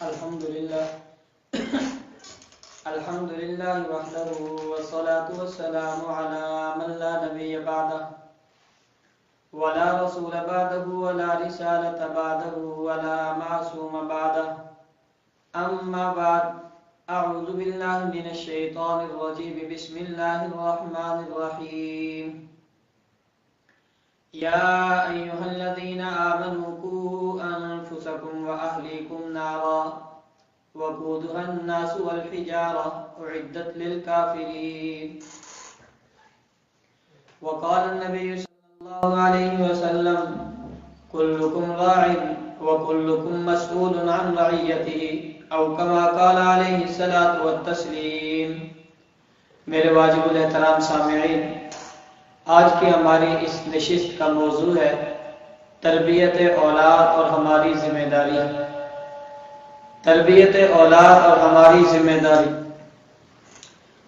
الحمد لله الحمد لله وحده والصلاة والسلام على من لا نبي بعده ولا رسول بعده ولا رسالة بعده ولا معصوم بعده أما بعد أعوذ بالله من الشيطان الرجيم بسم الله الرحمن الرحيم يا أيها الذين آمنوا قوا أنفسكم وأهليكم نارا وقودها الناس والحجارة أعدت للكافرين وقال النبي صلى الله عليه وسلم كلكم راع وكلكم مسؤول عن رعيته او كما قال عليه الصلاة والتسلیم۔ میرے واجب الاحترام سامعین، آج کی ہماری اس نشست کا موضوع ہے تربیت اولاد اور ہماری ذمہ داری۔ تربیت اولاد اور ہماری ذمہ داری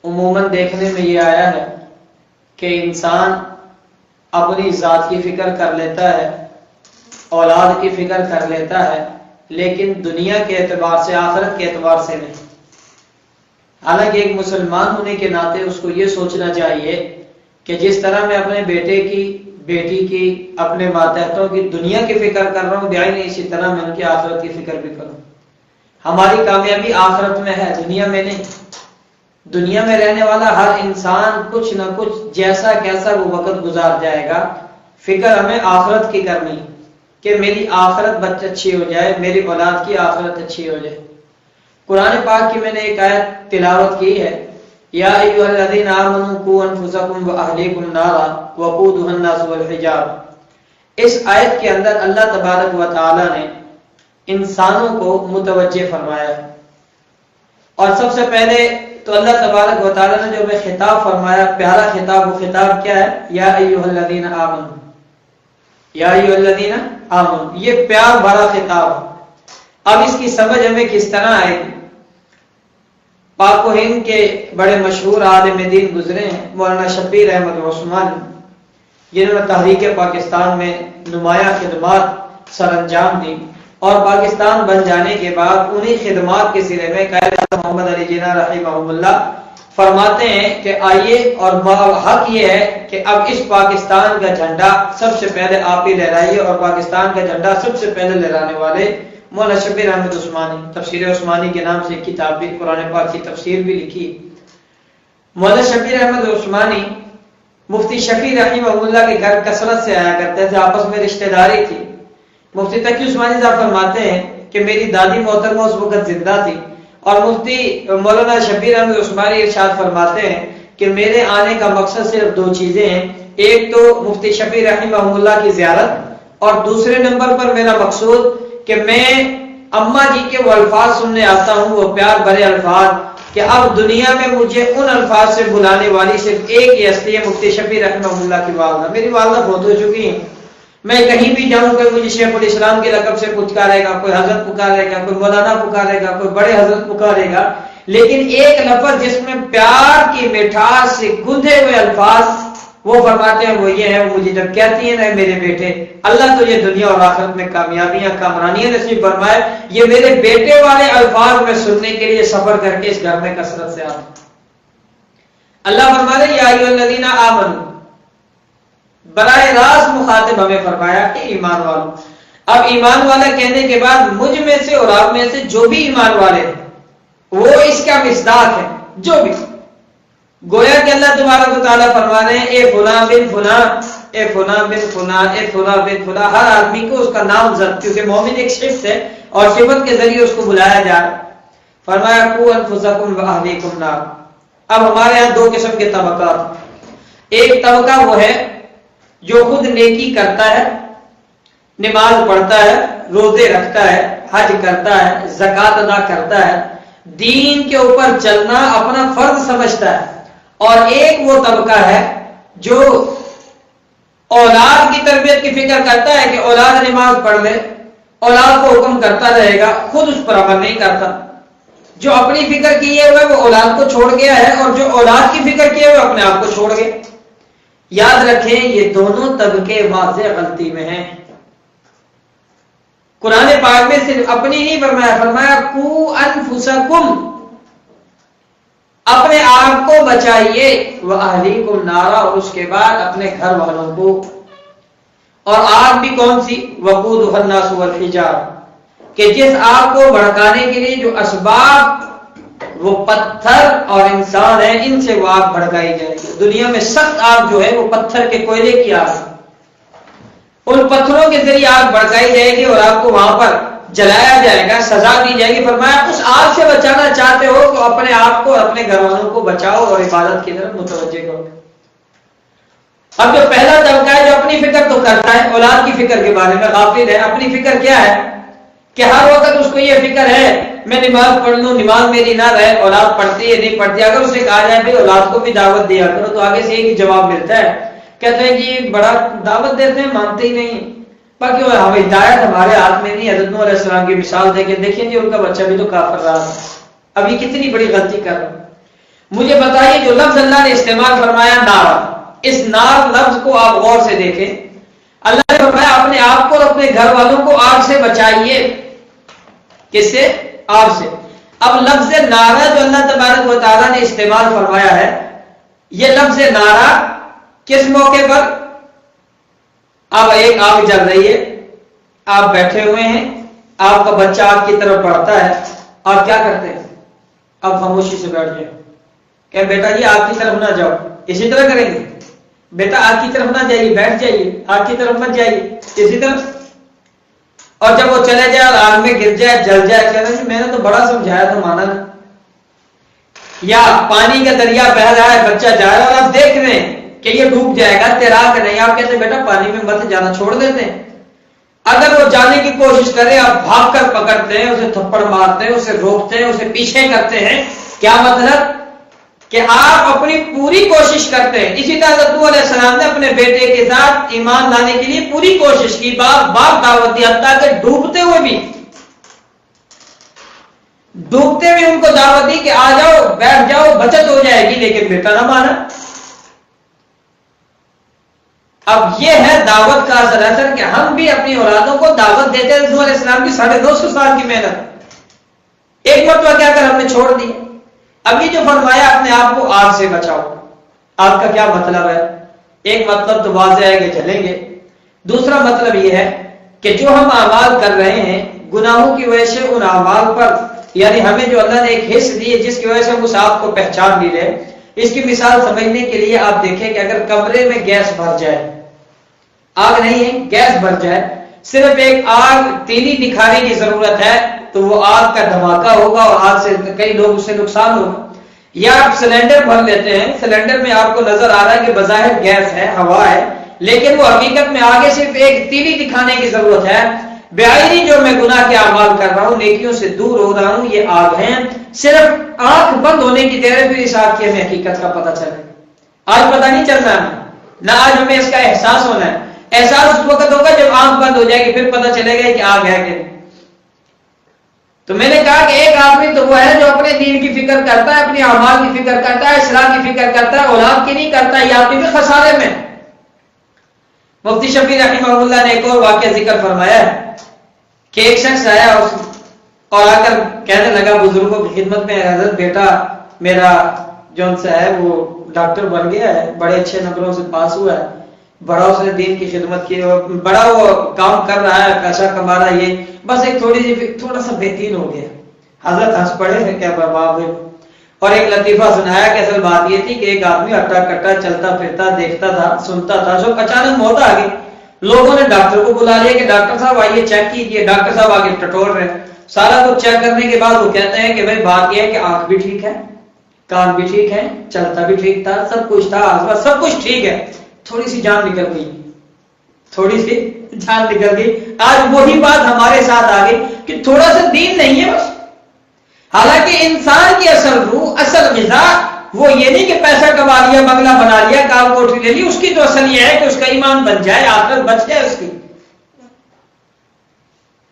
عموماً دیکھنے میں یہ آیا ہے کہ انسان اپنی ذات کی فکر کر لیتا ہے، اولاد کی فکر کر لیتا ہے، لیکن دنیا کے اعتبار سے، آخرت کے اعتبار سے نہیں۔ حالانکہ ایک مسلمان ہونے کے ناطے اس کو یہ سوچنا چاہیے کہ جس طرح میں اپنے بیٹے کی، بیٹی کی، اپنے ماتحتوں کی دنیا کی فکر کر رہا ہوں، بیائی اسی طرح میں ان کی آخرت کی فکر بھی کروں۔ ہماری کامیابی آخرت میں ہے، دنیا میں نہیں۔ دنیا میں رہنے والا ہر انسان کچھ نہ کچھ جیسا کیسا وہ وقت گزار جائے گا، فکر ہمیں آخرت کی کرنی کہ میری آخرت بچہ اچھی ہو جائے، میری اولاد کی آخرت اچھی ہو جائے۔ قرآن پاک کی میں نے ایک آیت تلاوت کی ہے، یا ایھا الذین آمنوا قوا انفسکم واہلیکم نارا وقودھا الناس والحجارہ۔ اس آیت کے اندر اللہ تبارک و تعالی نے انسانوں کو متوجہ فرمایا ہے، اور سب سے پہلے تو اللہ تبارک و تعالی نے جو ہمیں خطاب فرمایا، پیارا خطاب، وہ خطاب کیا ہے؟ یا ایھا الذین آمنوا، یا ایھا الذین آمنوا، یہ پیار بھرا خطاب ہے۔ اب اس کی سمجھ ہمیں کس طرح آئے گی؟ پاک و ہند کے بڑے مشہور عالم دین گزرے ہیں مولانا شبیر احمد عثمانی، جنہوں نے تحریک پاکستان میں نمایاں خدمات سر انجام دی، اور پاکستان بن جانے کے بعد انہی خدمات کے سلے میں قائد محمد علی جناح رحمہ اللہ فرماتے ہیں کہ آئیے، اور حق یہ ہے کہ اب اس پاکستان کا جھنڈا سب سے پہلے آپ ہی لہرائیے، اور پاکستان کا جھنڈا سب سے پہلے لہرانے والے مولانا شبیر احمد عثمانی، تفسیر عثمانی کے نام سے ایک کتاب بھی، قرآن پاک کی تفسیر بھی لکھی۔ مولانا شبیر احمد عثمانی مفتی شفیع رحمہ اللہ کے گھر کثرت سے آیا کرتے تھے، آپس میں رشتہ داری تھی۔ مفتی تقی عثمانی صاحب فرماتے ہیں کہ میری دادی محترمہ اس وقت زندہ تھی، اور مفتی مولانا شبیر احمد عثمانی ارشاد فرماتے ہیں کہ میرے آنے کا مقصد صرف دو چیزیں ہیں، ایک تو مفتی شفیع رحمہ اللہ کی زیارت، اور دوسرے نمبر پر میرا مقصود کہ میں اماں جی کے وہ الفاظ سننے آتا ہوں، وہ پیار بھرے الفاظ، کہ اب دنیا میں مجھے ان الفاظ سے بلانے والی صرف ایک ہی ہستی ہے، مفتی شفیع رحمہ اللہ کی والدہ۔ میری والدہ بہت ہو چکی ہیں، میں کہیں بھی جاؤں کوئی مجھے شیخ الاسلام کے لقب سے پکارے گا، کوئی حضرت پکارے گا، کوئی مولانا پکارے گا، کوئی بڑے حضرت پکارے گا، لیکن ایک لفظ جس میں پیار کی مٹھاس سے گندھے ہوئے الفاظ وہ فرماتے ہیں، وہ یہ ہے، وہ مجھے جب کہتی ہیں نا میرے بیٹے، اللہ تجھے دنیا اور آخرت میں کامیابیاں، کامرانیاں نصیب فرمائے، یہ میرے بیٹے والے الفاظ میں سننے کے لیے سفر کر کے اس گھر میں کثرت سے آتا ہوں۔ اللہ فرماتے ہیں یا ایھا الذین آمنوا، براہ راست مخاطب ہمیں فرمایا کہ ایمان والوں۔ اب ایمان والا کہنے کے بعد مجھ میں سے اور آپ میں سے جو بھی ایمان والے ہیں وہ اس کا مصداق ہے، جو بھی، گویا کہ اللہ تبارک و تعالیٰ فرما رہے ہیں اے فلاں بن فلاں، اے فلاں بن فلاں، اے فلاں بن فلاں، ہر آدمی کو اس کا نام زد، کیونکہ مومن ایک صفت ہے اور صفت کے ذریعے اس کو بلایا جا رہا ہے۔ فرمایا قوا انفسکم واہلیکم نار۔ اب ہمارے یہاں دو قسم کے طبقات، ایک طبقہ وہ ہے جو خود نیکی کرتا ہے، نماز پڑھتا ہے، روزے رکھتا ہے، حج کرتا ہے، زکوٰۃ ادا کرتا ہے، دین کے اوپر چلنا اپنا فرض سمجھتا ہے، اور ایک وہ طبقہ ہے جو اولاد کی تربیت کی فکر کرتا ہے کہ اولاد نماز پڑھ لے، اولاد کو حکم کرتا رہے گا، خود اس پر عمل نہیں کرتا۔ جو اپنی فکر کیے ہوئے وہ اولاد کو چھوڑ گیا ہے، اور جو اولاد کی فکر کیے ہوئے اپنے آپ کو چھوڑ گیا۔ یاد رکھیں یہ دونوں طبقے واضح غلطی میں ہیں۔ قرآن پاک میں صرف اپنی نہیں فرمایا، فرمایا قو انفسکم، اپنے آپ کو بچائیے، وَأَهْلِيكُمْ نَارًا، اور اس کے بعد اپنے گھر والوں کو۔ اور آگ بھی کون سی؟ وَقُودُهَا النَّاسُ وَالْحِجَارَةُ، کہ جس آگ کو بھڑکانے کے لیے جو اسباب وہ پتھر اور انسان ہیں، ان سے وہ آگ بھڑکائی جائے گی۔ دنیا میں سخت آگ جو ہے وہ پتھر کے کوئلے کی آگ ہے، ان پتھروں کے ذریعے آگ بھڑکائی جائے گی اور آپ کو وہاں پر جلایا جائے گا، سزا دی جائے گی۔ فرمایا اس آگ سے بچانا چاہتے ہو تو اپنے آپ کو، اپنے گھر والوں کو بچاؤ اور عبادت کی طرف متوجہ کرو۔ اب جو پہلا طبقہ ہے جو اپنی فکر تو کرتا ہے، اولاد کی فکر کے بارے میں غافل ہے۔ اپنی فکر کیا ہے کہ ہر وقت اس کو یہ فکر ہے میں نماز پڑھ لوں، نماز میری نہ رہے، اولاد پڑھتی ہے نہیں پڑھتی۔ اگر اسے کہا جائے بھائی اولاد کو بھی دعوت دیا کرو تو آگے سے ایک ہی جواب ملتا ہے، کہتے ہیں جی بڑا دعوت دیتے ہیں، مانتے ہی نہیں۔ باقی ہم ہدایت ہمارے ہاتھ میں نہیں۔ حضرت نوح علیہ السلام کی مثال دیکھیں جی ان کا بچہ بھی تو کافر رہا تھا، اب یہ کتنی بڑی غلطی کر رہا ہے۔ مجھے بتائیے جو لفظ اللہ نے استعمال فرمایا نار، اس نار لفظ کو آپ غور سے دیکھیں، اللہ نے فرمایا اپنے آپ کو اور اپنے گھر والوں کو آگ سے بچائیے۔ کس سے؟ آگ سے۔ اب لفظ نارا جو اللہ تبارک و تعالیٰ نے استعمال فرمایا ہے، یہ لفظ نارا کس موقع پر؟ اب ایک آگ جل رہی ہے، آپ بیٹھے ہوئے ہیں، آپ کا بچہ آپ کی طرف بڑھتا ہے، آپ کیا کرتے ہیں؟ آپ خاموشی سے بیٹھ جائیں، کہ بیٹا جی آگ کی طرف نہ جاؤ، اسی طرح کریں گے، بیٹا آگ کی طرف نہ جائیے، بیٹھ جائیے، آگ کی طرف مت جائیے، اسی طرح۔ اور جب وہ چلے جائے اور آگ میں گر جائے، جل جائے، کہہ رہے ہیں میں نے تو بڑا سمجھایا تھا، مانا نہیں۔ یا پانی کا دریا بہہ رہا ہے، بچہ جا رہا ہے اور آپ دیکھ رہے ہیں کہ یہ ڈوب جائے گا، تیراک نہیں، آپ کہتے ہیں بیٹا پانی میں مت جانا، چھوڑ دیتے ہیں۔ اگر وہ جانے کی کوشش کرے آپ بھاگ کر پکڑتے ہیں، اسے تھپڑ مارتے ہیں، اسے روکتے ہیں، اسے پیچھے کرتے ہیں۔ کیا مطلب؟ کہ آپ اپنی پوری کوشش کرتے ہیں۔ اسی طرح حضرت نوح علیہ السلام نے اپنے بیٹے کے ساتھ ایمان لانے کے لیے پوری کوشش کی، باپ باپ دعوت دی، حتیٰ کہ ڈوبتے ہوئے بھی ان کو دعوت دی کہ آ جاؤ، بیٹھ جاؤ، بچت ہو جائے گی، لیکن بیٹا نہ مانا۔ اب یہ ہے دعوت کا اثر کہ ہم بھی اپنی اولادوں کو دعوت دیتے ہیں۔ نوح علیہ السلام کی 950 سال کی محنت ایک مرتبہ کیا کر ہم نے چھوڑ دی۔ اب یہ جو فرمایا اپنے آپ کو آگ سے بچاؤ، آگ کا کیا مطلب ہے؟ ایک مطلب تو واضح ہے کہ جلیں گے، دوسرا مطلب یہ ہے کہ جو ہم اعمال کر رہے ہیں گناہوں کی وجہ سے، ان اعمال پر یعنی ہمیں جو اللہ نے ایک حص دی ہے جس کی وجہ سے ہم اس آگ کو پہچان بھی لیں۔ اس کی مثال سمجھنے کے لیے آپ دیکھیں کہ اگر کمرے میں گیس بھر جائے، آگ نہیں ہے گیس بھر جائے، صرف ایک آگ تیلی دکھانے کی ضرورت ہے تو وہ آگ کا دھماکہ ہوگا اور آگ سے کئی لوگ اس سے نقصان ہوگا۔ یا آپ سلنڈر بھر لیتے ہیں، سلنڈر میں آپ کو نظر آ رہا ہے کہ بظاہر گیس ہے، ہوا ہے، لیکن وہ حقیقت میں آگے صرف ایک تیلی دکھانے کی ضرورت ہے۔ بیائی جو میں گناہ کے اعمال کر رہا ہوں، نیکیوں سے دور ہو رہا ہوں، یہ آگ ہیں، صرف آنکھ بند ہونے کی دیر ہے پھر اس آگ کی ہمیں حقیقت کا پتہ چلے۔ آج پتہ نہیں چلنا ہے، نہ آج ہمیں اس کا احساس ہونا ہے۔ احساس اس وقت ہوگا جب آنکھ بند ہو جائے گی، پھر پتہ چلے گا کہ آگ ہے کہ نہیں۔ تو میں نے کہا کہ ایک آدمی تو وہ ہے جو اپنے دین کی فکر کرتا ہے، اپنی اعمال کی فکر کرتا ہے، اصلاح کی فکر کرتا ہے، اولاد کی نہیں کرتا، یہ آدمی بھی خسارے میں۔ مفتی شفیع رحمہ اللہ نے ایک اور واقعہ ذکر فرمایا ہے کہ ایک شخص آیا اور آ کر کہنے لگا بزرگوں کی خدمت میں، حضرت بیٹا میرا جون سا ہے وہ ڈاکٹر بن گیا ہے، بڑے اچھے نمبروں سے پاس ہوا ہے، بڑا اس نے دین کی خدمت کی، بڑا وہ کام کر رہا ہے، پیسہ کما رہا ہے، یہ بس ایک تھوڑا سا بہترین ہو گیا۔ حضرت ہنس پڑے ہیں، کیا باب ہے، اور ایک لطیفہ سنایا کہ اصل بات یہ تھی کہ ایک آدمی ہٹا کٹا چلتا پھرتا دیکھتا تھا، سنتا تھا، جو اچانک موت آ گئی، لوگوں نے ڈاکٹر کو بلا لیا کہ ڈاکٹر صاحب آئیے چیک کیجیے۔ ڈاکٹر صاحب آگے ٹٹول رہے ہیں، سارا کچھ چیک کرنے کے بعد وہ کہتے ہیں کہ بھائی بات یہ ہے کہ آنکھ بھی ٹھیک ہے، کان بھی ٹھیک ہے، چلتا بھی ٹھیک تھا، سب کچھ تھا، سب کچھ ٹھیک ہے، تھوڑی سی جان نکل گئی، تھوڑی سی جان نکل گئی۔ آج وہی بات ہمارے ساتھ آ گئی کہ تھوڑا سا دین نہیں ہے بس۔ حالانکہ انسان کی اصل روح، اصل غذا وہ یہ نہیں کہ پیسہ کما لیا، بنگلہ بنا لیا، کار کوٹھی لے لی، اس کی تو اصل یہ ہے کہ اس کا ایمان بن جائے، آخرت بچ جائے اس کی۔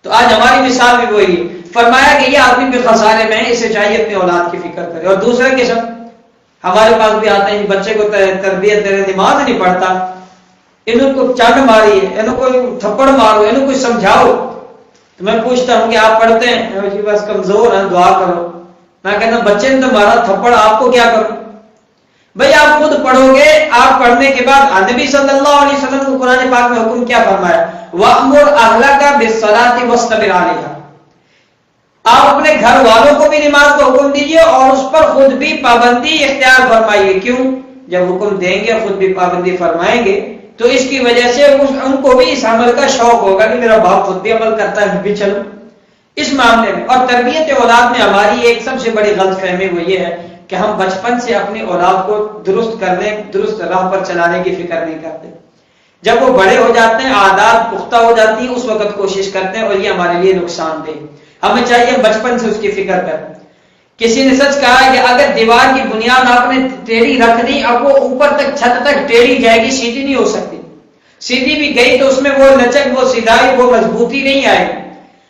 تو آج ہماری مثال بھی وہی ہے۔ فرمایا کہ یہ آدمی بھی خسارے میں ہے، اسے چاہیے اپنی اولاد کی فکر کرے۔ اور دوسرا قسم ہمارے پاس بھی آتے ہیں، بچے کو تربیت دے رہے، نماز نہیں پڑھتا، انہوں کو چاٹ ماری ہے، انہوں کو تھپڑ مارو، انہوں کو سمجھاؤ، تو میں پوچھتا ہوں کہ آپ پڑھتے ہیں؟ جی بس کمزور ہیں، دعا کرو۔ میں کہتا ہوں بچے نے تمہارا تھپڑ، آپ کو کیا کروں؟ بھئی آپ خود پڑھو گے، آپ پڑھنے کے بعد نبی صلی اللہ علیہ وسلم کو قرآن پاک میں حکم کیا فرمایا؟ وَأْمُرْ أَهْلَكَ بِالصَّلَاةِ وَاصْطَبِرْ عَلَيْهَا۔ آپ اپنے گھر والوں کو بھی نماز کا حکم دیجیے اور اس پر خود بھی پابندی اختیار فرمائیے۔ کیوں؟ جب حکم دیں گے خود بھی پابندی فرمائیں گے تو اس کی وجہ سے ان کو بھی اس عمل کا شوق ہوگا کہ میرا باپ خود بھی عمل کرتا ہے، میں بھی چلوں اس معاملے میں۔ اور تربیت اولاد میں ہماری ایک سب سے بڑی غلط فہمی وہ یہ ہے کہ ہم بچپن سے اپنی اولاد کو درست کرنے، درست راہ پر چلانے کی فکر نہیں کرتے۔ جب وہ بڑے ہو جاتے ہیں، عادات پختہ ہو جاتی ہیں، اس وقت کوشش کرتے ہیں اور یہ ہمارے لیے نقصان دہ۔ ہمیں چاہیے بچپن سے اس کی فکر کریں۔ کسی نے سچ کہا ہے کہ اگر دیوار کی بنیاد آپ نے ٹیڑھی رکھ دی، اب وہ اوپر تک چھت تک ٹیڑھی جائے گی، سیدھی نہیں ہو سکتی۔ سیدھی بھی گئی تو اس میں وہ لچک، وہ سیدھائی، وہ مضبوطی نہیں آئے گی۔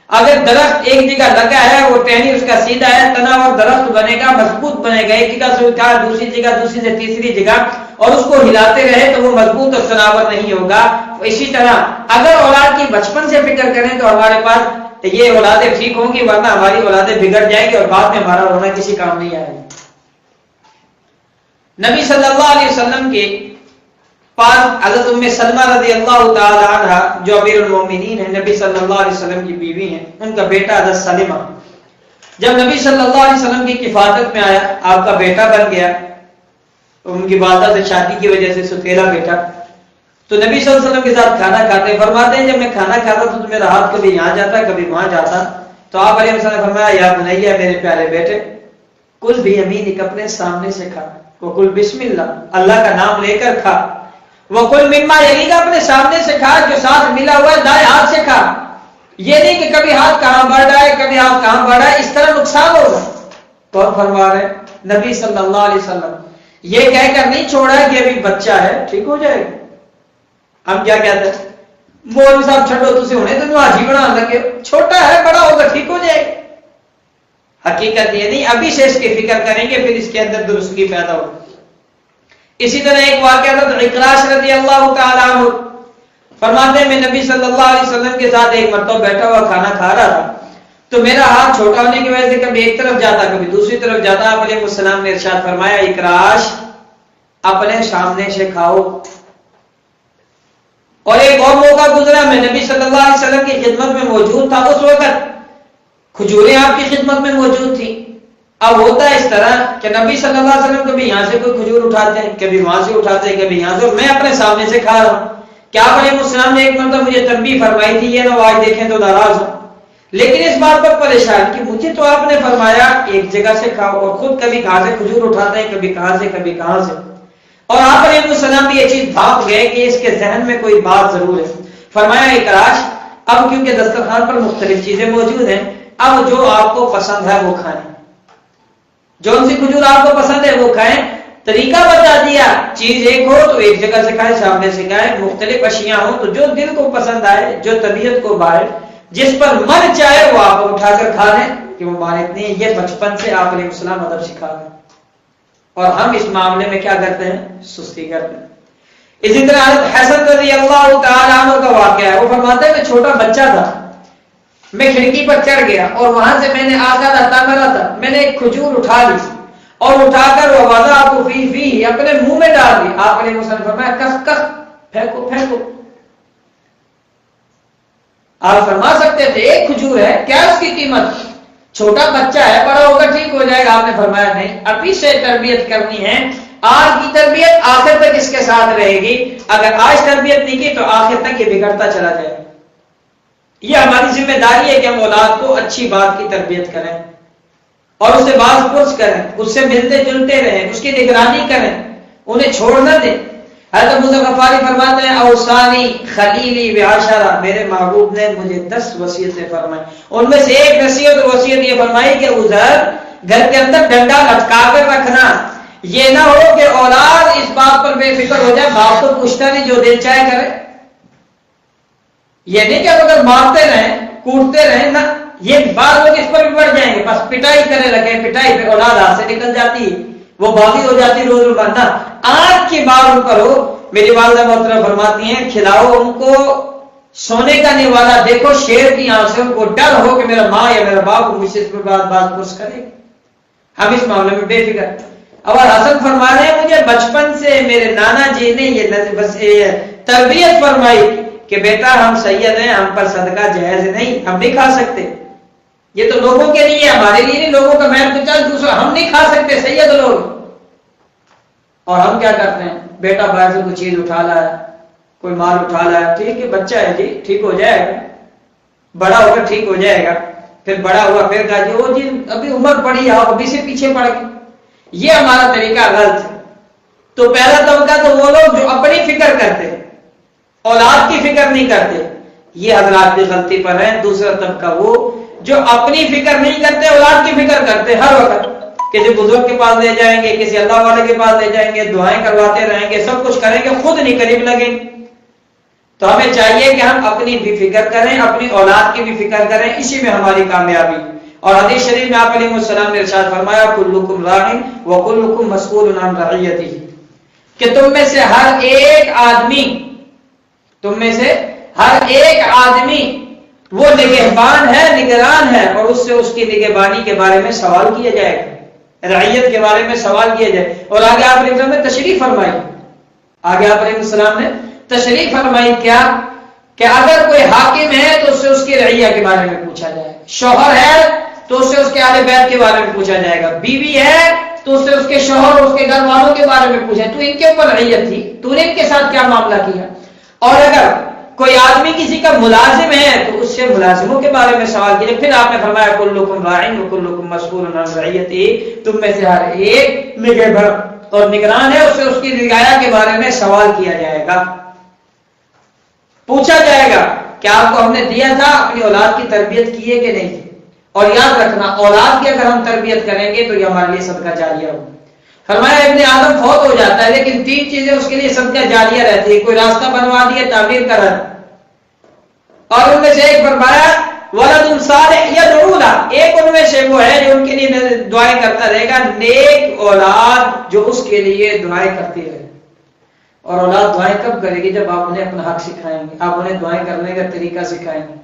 اگر درخت ایک جگہ لگا ہے، وہ ٹہنی اس کا سیدھا ہے، تنا اور درخت بنے گا، مضبوط بنے گا، ایک جگہ سے اٹھا دوسری جگہ، دوسری سے تیسری جگہ، اور اس کو ہلاتے رہے تو وہ مضبوط اور تناور نہیں ہوگا۔ اسی طرح اگر اولاد کی بچپن سے فکر کریں تو ہمارے پاس یہ اولادیں ٹھیک ہوں گی، ورنہ ہماری اولادیں بگڑ جائیں گی اور بعد میں ہمارا رونا کسی کام نہیں آئے گا۔ نبی صلی اللہ علیہ وسلم کے پاس حضرت ام سلمہ رضی اللہ تعالی عنہ جو امیر المومنین ہیں، نبی صلی اللہ علیہ وسلم کی بیوی ہیں، ان کا بیٹا حضرت سلمہ جب نبی صلی اللہ علیہ وسلم کی حفاظت میں آیا، آپ کا بیٹا بن گیا، ان کی والدہ سے شادی کی وجہ سے ستیلا بیٹا، تو نبی صلی اللہ علیہ وسلم کے ساتھ کھانا کھاتے فرماتے ہیں جب میں کھانا کھاتا تو میرا ہاتھ کبھی یہاں جاتا کبھی وہاں جاتا، تو آپ علیہ السلام نے فرمایا یا بنیا، میرے پیارے بیٹے، کل بھی یمینک، اپنے سامنے سے کھا، وکل بسم اللہ، اللہ کا نام لے کر کھا، وکل مما یلیک، اپنے سامنے سے کھا، جو ساتھ ملا ہوا ہے دائیں ہاتھ سے کھا۔ یہ نہیں کہ کبھی ہاتھ کہاں بڑھ رہا ہے کبھی ہاتھ کہاں بڑھ رہا ہے، اس طرح نقصان ہوگا۔ کون فرما رہے ہیں؟ نبی صلی اللہ علیہ وسلم۔ یہ کہہ کر نہیں چھوڑا ہے کہ ابھی بچہ ہے ٹھیک ہو جائے گا۔ ہم کیا کہتے ہیں؟ مولوی صاحب چھوڑو تسی ہونے تو حاجی بنا لگے، چھوٹا ہے بڑا ہوگا ٹھیک ہو جائے گا۔ حقیقت یہ نہیں، ابھی سے اس کی فکر کریں گے پھر اس کے اندر درستگی پیدا ہوگی۔ اسی طرح ایک واقعہ تھا، اقراش رضی اللہ تعالیٰ عنہ فرماتے ہیں میں نبی صلی اللہ علیہ وسلم کے ساتھ ایک مرتبہ بیٹھا ہوا کھانا کھا رہا تھا، تو میرا ہاتھ چھوٹا ہونے کی وجہ سے کبھی ایک طرف جاتا کبھی دوسری طرف جاتا۔ آپ علیہ السلام نے ارشاد فرمایا اقراش، اپنے سامنے سے کھاؤ۔ اور ایک اور موقع گزرا، میں نبی صلی اللہ علیہ وسلم کی خدمت میں موجود تھا، اس وقت کھجوریں آپ کی خدمت میں موجود تھی۔ اب ہوتا ہے اس طرح کہ نبی صلی اللہ علیہ وسلم کبھی یہاں سے کوئی کھجور اٹھاتے ہیں، کبھی وہاں سے اٹھاتے ہیں، کبھی یہاں سے، اور میں اپنے سامنے سے کھا رہا ہوں۔ کیا آپ علیہ السلام نے ایک مرتبہ مجھے تنبیہ فرمائی تھی، یہ نہ وہ آج دیکھیں تو ناراض ہوں، لیکن اس بات پر پریشان کہ مجھے تو آپ نے فرمایا ایک جگہ سے کھاؤ، اور خود کبھی کہاں سے کھجور اٹھاتے ہیں، کبھی کہاں سے کبھی کہاں سے۔ اور آپ علیہ السلام بھی یہ چیز بھاپ گئے کہ اس کے ذہن میں کوئی بات ضرور ہے۔ فرمایا اقراش، اب کیونکہ دسترخوان پر مختلف چیزیں موجود ہیں، اب جو آپ کو پسند ہے وہ کھائیں، جو ان سی کھجور آپ کو پسند ہے وہ کھائیں۔ طریقہ بتا دیا، چیز ایک ہو تو ایک جگہ سے کھائیں، سامنے سے کھائیں، مختلف اشیاء ہوں تو جو دل کو پسند آئے، جو طبیعت کو بھائے، جس پر من چاہے وہ آپ اٹھا کر کھا لیں کہ وہ مانت نہیں۔ یہ بچپن سے آپ علیہ السلام ادب سکھا رہے ہیں، اور ہم اس معاملے میں کیا کرتے ہیں؟ سستی کرتے ہیں۔ اسی طرح حضرت حسن رضی اللہ تعالیٰ عنہ کا واقعہ ہے، وہ فرماتے ہیں میں چھوٹا بچہ تھا، میں کھڑکی پر چڑھ گیا اور وہاں سے میں نے آقا رہتا میرا تھا، میں نے ایک کھجور اٹھا لی اور اٹھا کر وہ وضع کو فی اپنے منہ میں ڈال دی۔ آپ نے مجھ سے فرمایا کخ کخ، پھینکو پھینکو۔ آپ فرما سکتے تھے ایک کھجور ہے، کیا اس کی قیمت؟ چھوٹا بچہ ہے، بڑا ہوگا ٹھیک ہو جائے گا۔ آپ نے فرمایا نہیں، ابھی سے تربیت کرنی ہے، آج کی تربیت آخر تک اس کے ساتھ رہے گی، اگر آج تربیت نہیں کی تو آخر تک یہ بگڑتا چلا جائے گا۔ یہ ہماری ذمہ داری ہے کہ ہم اولاد کو اچھی بات کی تربیت کریں اور اسے باز پرس کریں، اس سے ملتے جلتے رہیں، اس کی نگرانی کریں، انہیں چھوڑ نہ دیں۔ حضرت موسیٰ غفاری فرماتے ہیں اوصانی خلیلی بعشرہ، میرے محبوب نے مجھے 10 وصیتیں فرمائی، ان میں سے ایک نصیحت اور وصیت یہ فرمائی کہ ادھر گھر کے اندر ڈنڈا لٹکا کر رکھنا، یہ نہ ہو کہ اولاد اس بات پر بے فکر ہو جائے باپ تو پوچھتا نہیں جو دل چاہے کرے۔ یہ نہیں کہ اگر مارتے رہیں کوٹتے رہیں، نہ، یہ بات لوگ اس پر بھی بڑھ جائیں گے، بس پٹائی کرنے لگے، پٹائی پہ اولاد ہاتھ سے نکل جاتی ہے، وہ باغی ہو جاتی روز روزانہ۔ آنکھ کی بات ان پر ہو، میری والدہ محترمہ فرماتی ہیں کھلاؤ ان کو سونے کا نوالا دیکھو شیر کی آنکھوں کو ڈر ہو کہ میرا ماں یا میرا باپ مجھ سے اس پر بات پرس کرے، ہم اس معاملے میں بے فکر۔ اور حسن فرما رہے ہیں مجھے بچپن سے میرے نانا جی نے یہ تربیت فرمائی کہ بیٹا ہم سید ہیں، ہم پر صدقہ جائز نہیں، ہم نہیں کھا سکتے، یہ تو لوگوں کے لیے، ہمارے لیے نہیں، لوگوں کا محل تو چل دوسرا، ہم نہیں کھا سکتے سید لوگ۔ اور ہم کیا کرتے ہیں، بیٹا باہر سے کوئی چیز اٹھا لایا، کوئی مال اٹھا لایا، ٹھیک ہے بچہ ہے جی ٹھیک ہو جائے گا، بڑا ہو کر ٹھیک ہو جائے گا، پھر بڑا ہوا پھر کہا جی وہ جی ابھی عمر بڑی ہے ابھی سے پیچھے پڑ گئی، یہ ہمارا طریقہ غلط ہے۔ تو پہلا طبقہ تو وہ لوگ جو اپنی فکر کرتے اولاد کی فکر نہیں کرتے، یہ حضرات بھی غلطی پر ہیں۔ دوسرا طبقہ وہ جو اپنی فکر نہیں کرتے، اولاد کی فکر کرتے، ہر وقت کسی بزرگ کے پاس لے جائیں گے، کسی اللہ والے کے پاس لے جائیں گے، دعائیں کرواتے رہیں گے، سب کچھ کریں گے، خود نہیں قریب لگیں۔ تو ہمیں چاہیے کہ ہم اپنی بھی فکر کریں، اپنی اولاد کی بھی فکر کریں، اسی میں ہماری کامیابی۔ اور حدیث شریف میں آپ علیہ السلام نے ارشاد فرمایا کلکم راع وکلکم مسئول عن رعیتہ، کہ تم میں سے ہر ایک آدمی وہ نگہبان ہے، نگران ہے، اور اس سے اس کی نگہبانی کے بارے میں سوال کیا جائے گا، رعیت کے بارے میں سوال کیا جائے۔ اور آگے آپ علیہ السلام نے تشریف فرمائی، آگے آپ علیہ السلام نے تشریف فرمائی کیا کہ اگر کوئی حاکم ہے تو اس سے اس کی رعیہ کے بارے میں پوچھا جائے گا، شوہر ہے تو اس سے اس کے اہل بیت کے بارے میں پوچھا جائے گا، بیوی ہے تو اس سے اس کے شوہر اور اس کے گھر والوں کے بارے میں پوچھا، تو ان کے اوپر رعیت تھی، تو نے ان کے ساتھ کیا معاملہ کیا۔ اور اگر کوئی آدمی کسی کا ملازم ہے تو اس سے ملازموں کے بارے میں سوال کیجیے۔ پھر آپ نے فرمایا کلکم راع وکلکم مسئول عن رعیتہ، تم میں سے ہر ایک نگہبان اور نگران ہے، اس سے اس کی رعایا کے بارے میں سوال کیا جائے گا، پوچھا جائے گا کہ آپ کو ہم نے دیا تھا، اپنی اولاد کی تربیت کی ہے کہ نہیں۔ اور یاد رکھنا اولاد کی اگر ہم تربیت کریں گے تو یہ ہمارے لیے صدقہ جاریہ ہو۔ فرمایا ابن آدم فوت ہو جاتا ہے لیکن 3 چیزیں اس کے لیے صدقہ جاریہ رہتی ہے، کوئی راستہ بنوا دیا، تعمیر کرا، اور ان میں سے ایک فرمایا ولد صالح یدعو لہ، ایک ان میں سے وہ ہے جو ان کے لیے دعائیں کرتا رہے گا، نیک اولاد جو اس کے لیے دعائیں کرتی رہے۔ اور اولاد دعائیں کب کرے گی؟ جب آپ انہیں اپنا حق سکھائیں گے، آپ انہیں دعائیں کرنے کا طریقہ سکھائیں گے۔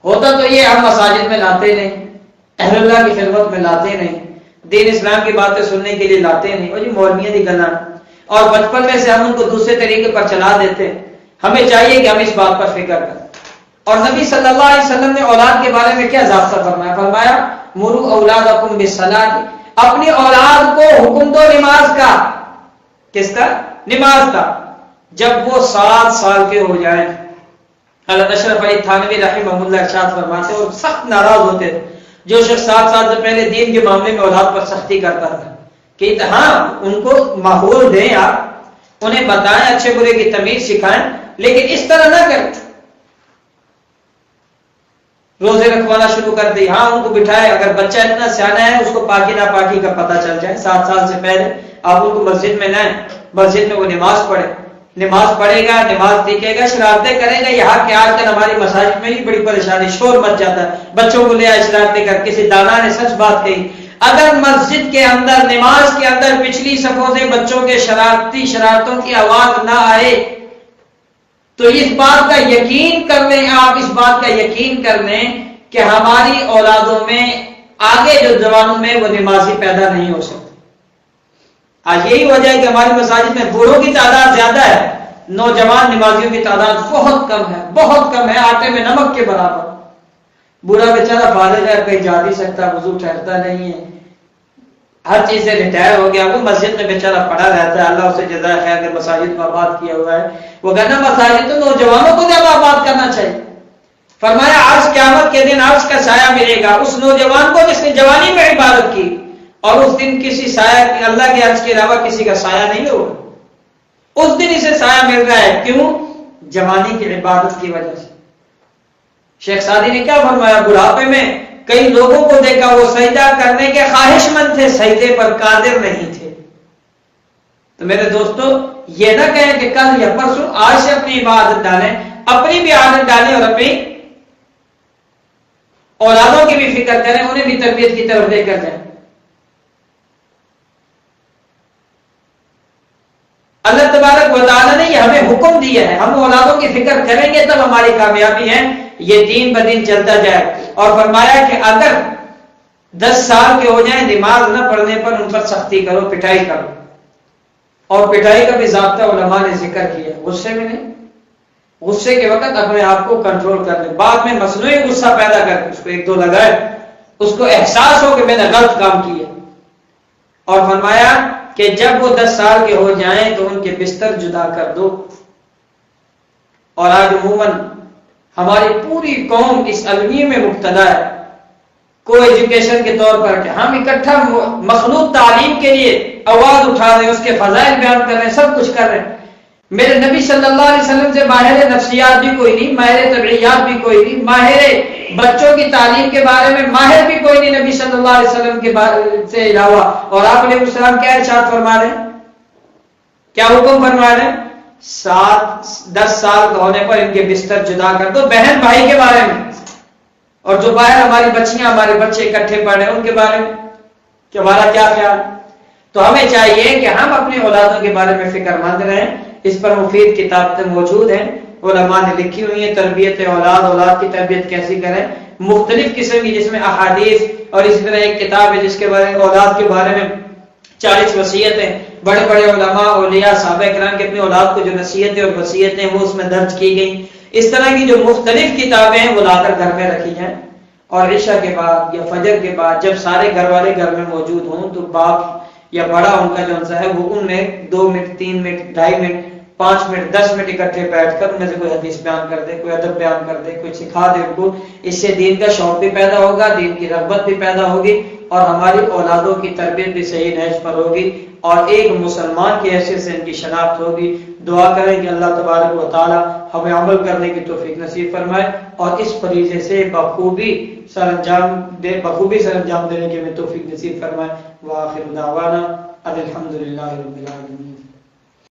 ہوتا تو یہ ہم مساجد میں لاتے نہیں، اہل اللہ کی خدمت میں لاتے نہیں، دین اسلام کی باتیں سننے کے لیے لاتے نہیں، اور یہ مولویاں دی گلاں، اور بچپن میں سے ہم ان کو دوسرے طریقے پر چلا دیتے۔ ہمیں چاہیے کہ ہم اس بات پر فکر کریں۔ اور نبی صلی اللہ علیہ وسلم نے اولاد کے بارے میں کیا ضابطہ فرمایا؟ فرمایا مروا اولادکم بالصلاۃ، اپنی اولاد کو حکم دو نماز کا۔ کس کا؟ نماز کا۔ جب وہ 7 سال کے ہو جائیں، حضرت اشرف علی تھانوی رحمہ اللہ ارشاد فرماتے اور سخت ناراض ہوتے تھے جو شخص 7 سال سے پہلے دین کے معاملے میں اولاد پر سختی کرتا تھا، کہ ہاں ان کو ماحول دیں، آپ انہیں بتائیں، اچھے برے کی تمیز سکھائیں، لیکن اس طرح نہ کریں۔ روزے رکھوانا شروع کر دی، ہاں ان کو بٹھائے، اگر بچہ اتنا سیانا ہے اس کو پاکی ناپاکی کا پتہ چل جائے 7 سال سے پہلے، آپ ان کو مسجد میں لائیں، مسجد میں وہ نماز پڑھے، نماز پڑھے گا، نماز سیکھے گا، شرارتیں کرے گا۔ یہاں کہ آج کل ہماری مساجد میں ہی بڑی پریشانی، شور مچ جاتا ہے، بچوں کو لے آئے شرارتیں کر۔ کسی دانا نے سچ بات کہی، اگر مسجد کے اندر نماز کے اندر پچھلی صفوں سے بچوں کے شرارتوں کی آواز نہ آئے تو اس بات کا یقین کر لیں، آپ اس بات کا یقین کر لیں کہ ہماری اولادوں میں آگے جو زمانوں میں وہ نمازی پیدا نہیں ہو سکتے۔ آج یہی وجہ ہے کہ ہماری مساجد میں بوڑھوں کی تعداد زیادہ ہے، نوجوان نمازیوں کی تعداد بہت کم ہے، بہت کم ہے، آٹے میں نمک کے برابر۔ بوڑھا بیچارہ بالغ ہے، کہیں جا نہیں سکتا، وضو ٹھہرتا نہیں ہے، ہر چیز سے ریٹائر ہو گیا، وہ مسجد میں بیچارہ پڑا رہتا ہے۔ اللہ اسے جزائے خیر کے مساجد کو آباد کیا ہوا ہے، وہ کہنا مساجد تو نوجوانوں کو زیادہ آباد کرنا چاہیے۔ فرمایا آج قیامت کے دن عرش کا سایہ ملے گا اس نوجوان کو جس نے جوانی میں عبادت کی، اور اس دن کسی سایہ کی، اللہ کے عرش کے علاوہ کسی کا سایہ نہیں ہوگا، اس دن اسے سایہ مل رہا ہے، کیوں؟ جوانی کی عبادت کی وجہ سے۔ شیخ سعدی نے کیا فرمایا؟ بڑھاپے میں کئی لوگوں کو دیکھا وہ سجدہ کرنے کے خواہش مند تھے، سجدے پر قادر نہیں تھے۔ تو میرے دوستو یہ نہ کہیں کہ کل یا پرسوں، آج سے اپنی عبادت ڈالیں، اپنی بھی عادت ڈالیں اور اپنی اولادوں کی بھی فکر کریں، انہیں بھی تربیت کی طرف لے کر جائیں۔ اللہ تبارک و تعالی نے یہ ہمیں حکم دیا ہے، ہم اولادوں کی فکر کریں گے تب ہماری کامیابی ہے، یہ دین بدین چلتا جائے۔ اور فرمایا کہ اگر 10 سال کے ہو جائیں نماز نہ پڑھنے پر ان پر سختی کرو، پٹائی کرو، اور پٹائی کا بھی ضابطہ علماء نے ذکر کیا، غصے میں نہیں، غصے کے وقت اپنے آپ کو کنٹرول کر لیں، بعد میں مصنوعی غصہ پیدا کر کے اس کو 1-2 لگائے، اس کو احساس ہو کہ میں نے غلط کام کیا۔ اور فرمایا کہ جب وہ 10 سال کے ہو جائیں تو ان کے بستر جدا کر دو۔ اور آج عموماً ہماری پوری قوم اس المیہ میں مبتلا ہے، کو ایجوکیشن کے طور پر کہ ہم اکٹھا مخلوط تعلیم کے لیے آواز اٹھا رہے ہیں، اس کے فضائل بیان کر رہے ہیں، سب کچھ کر رہے ہیں۔ میرے نبی صلی اللہ علیہ وسلم سے ماہر نفسیات بھی کوئی نہیں، ماہر طبیعیات بھی کوئی نہیں، ماہر بچوں کی تعلیم کے بارے میں ماہر بھی کوئی نہیں نبی صلی اللہ علیہ وسلم کے سے علاوہ۔ اور آپ علیہ السلام کیا ارشاد فرما رہے ہیں، کیا حکم فرما رہے ہیں؟ 10 سال کا ہونے پر ان کے بستر جدا کر دو۔ بہن بھائی کے بارے میں، اور جو باہر ہماری بچیاں ہمارے بچے اکٹھے پڑھے ان کے بارے میں کہ ہمارا کیا خیال؟ تو ہمیں چاہیے کہ ہم اپنی اولادوں کے بارے میں فکر مند رہیں۔ اس پر مفید کتابیں موجود ہیں، علماء نے لکھی ہوئی ہیں، تربیت اولاد کی تربیت کیسی کریں، مختلف قسم کی، جس میں احادیث، اور اسی طرح ایک کتاب ہے جس کے بارے میں اولاد کے بارے میں 40 وصیتیں، بڑے بڑے علماء اولیاء صحابہ کرام کے اپنی اولاد کو جو نصیحتیں اور وصیتیں وہ اس میں درج کی گئیں۔ اس طرح کی جو مختلف کتابیں ہیں وہ لا کر گھر میں رکھی جائیں، اور عشاء کے بعد یا فجر کے بعد جب سارے گھر والے گھر میں موجود ہوں تو باپ یا بڑا ان کا جو ہے وہ ان میں 2 minute 3 minute 2.5 minute 5 minute 10 minute اکٹھے بیٹھ کر ان میں سے کوئی حدیث بیان کر دے، کوئی ادب بیان کر دے، کوئی سکھا دے ان کو۔ اس سے دین کا شوق بھی پیدا ہوگا، دین کی رغبت بھی پیدا ہوگی، اور ہماری اولادوں کی تربیت بھی صحیح نہج پر ہوگی، اور ایک مسلمان کی حیثیت سے ان کی شناخت ہوگی۔ دعا کریں کہ اللہ تبارک و تعالی ہمیں عمل کرنے کی توفیق نصیب فرمائے، اور اس فریضے سے بخوبی سر انجام دینے کی ہمیں توفیق نصیب فرمائے۔ وآخر دعوانا الحمدللہ رب العالمین۔